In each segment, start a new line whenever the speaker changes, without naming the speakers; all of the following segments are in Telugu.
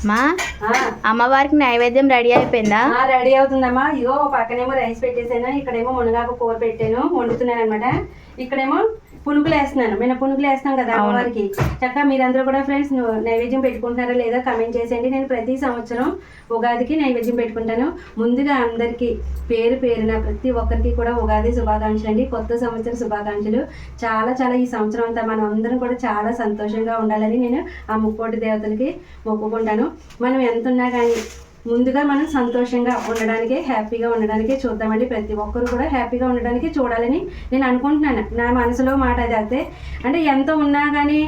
మా అమ్మవారికి నైవేద్యం రెడీ అయిపోయిందా?
రెడీ అవుతుందమ్మా. ఇగో పక్కనేమో రైస్ పెట్టేసాను, ఇక్కడేమో మునగాకు కూర పెట్టాను, వండుతున్నాను అనమాట. ఇక్కడేమో పునుగులు వేస్తున్నాను. మేము పునుగులు వేస్తాం కదా అమ్మవారికి. చక్కగా మీరందరూ కూడా ఫ్రెండ్స్ నైవేద్యం పెట్టుకుంటున్నారా లేదా కమెంట్ చేసేయండి. నేను ప్రతి సంవత్సరం ఉగాదికి నైవేద్యం పెట్టుకుంటాను. ముందుగా అందరికీ పేరు పేరున ప్రతి ఒక్కరికి కూడా ఉగాది శుభాకాంక్షలు అండి. కొత్త సంవత్సర శుభాకాంక్షలు. చాలా చాలా ఈ సంవత్సరం అంతా మనం అందరం కూడా చాలా సంతోషంగా ఉండాలని నేను ఆ ముక్కోటి దేవతలకి మొక్కుకుంటాను. మనం ఎంత ఉన్నా కానీ ముందుగా మనం సంతోషంగా ఉండడానికి, హ్యాపీగా ఉండడానికి చూద్దామండి. ప్రతి ఒక్కరు కూడా హ్యాపీగా ఉండడానికి చూడాలని నేను అనుకుంటున్నాను. నా మనసులో మాట అది అయితే అంటే ఎంత ఉన్నా కానీ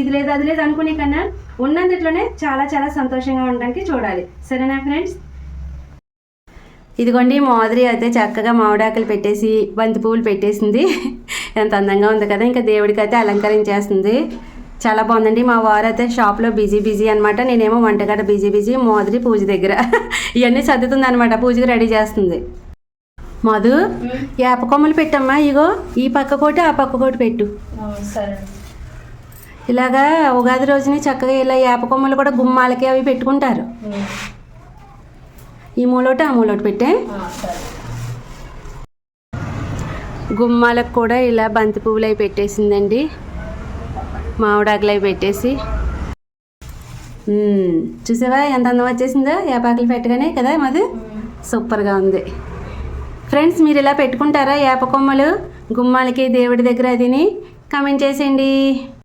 ఇది లేదు అది లేదు అనుకునే కన్నా ఉన్నందులోనే చాలా చాలా సంతోషంగా ఉండడానికి చూడాలి. సరేనా ఫ్రెండ్స్? ఇదిగోండి మాదిరి అయితే చక్కగా మామిడాకులు పెట్టేసి బంతి పువ్వులు పెట్టేసింది. ఎంత అందంగా ఉంది కదా. ఇంకా దేవుడికి అయితే అలంకరించేస్తుంది. చాలా బాగుందండి. మా వారు అయితే షాప్లో బిజీ అనమాట. నేనేమో వంటగడ బిజీ మోదరి పూజ దగ్గర ఇవన్నీ సర్దుతుంది అనమాట. పూజకి రెడీ చేస్తుంది. మధు వేప కొమ్మలు పెట్టమ్మా. ఇగో ఈ పక్క కోటి ఆ పక్క కోటి పెట్టు.
సరే.
ఇలాగా ఉగాది రోజుని చక్కగా ఇలా వేప కొమ్మలు కూడా గుమ్మాలకి అవి పెట్టుకుంటారు. ఈ మూలోటి ఆ మూలోటి పెట్టే. గుమ్మాలకు కూడా ఇలా బంతి పువ్వులు అవి పెట్టేసిందండి. మామిడాకులు అవి పెట్టేసి చూసావా ఎంత అందం వచ్చేసిందో వేపాకులు పెట్టగానే కదా. మాది సూపర్గా ఉంది. ఫ్రెండ్స్ మీరు ఇలా పెట్టుకుంటారా వేప కొమ్మలు గుమ్మాలకి దేవుడి దగ్గర? అదిని కామెంట్ చేసేయండి.